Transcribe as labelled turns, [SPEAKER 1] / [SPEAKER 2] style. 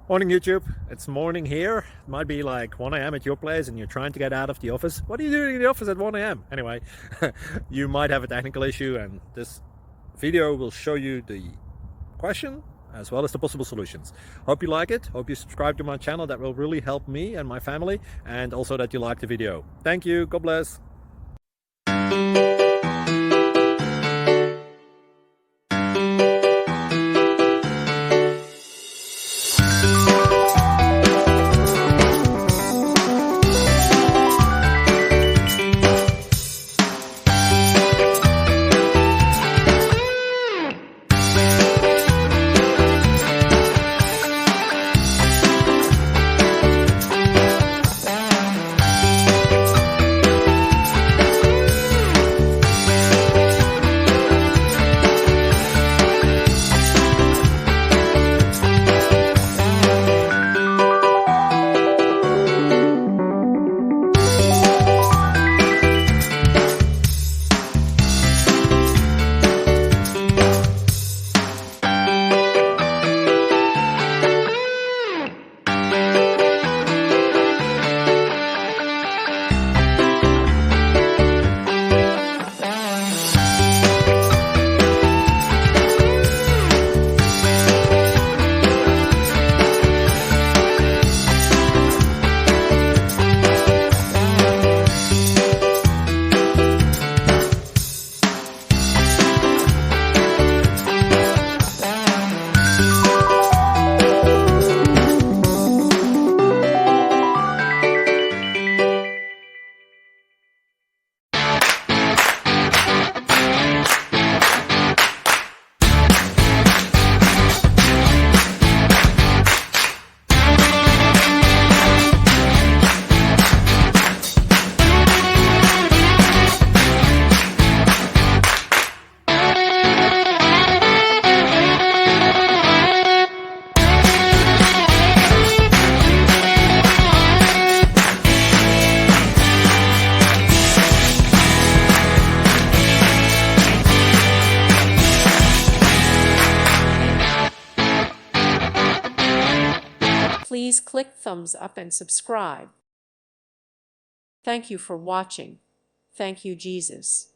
[SPEAKER 1] Morning YouTube, it's morning here. It might be like 1 a.m. at your place and you're trying to get out of the office. What are you doing in the office at 1 a.m.? Anyway, you might have a technical issue and this video will show you the question as well as the possible solutions. Hope you like it, hope you subscribe to my channel. That will really help me and my family, and also that you like the video. Thank you, God bless.
[SPEAKER 2] Please click thumbs up and subscribe. Thank you for watching. Thank you, Jesus.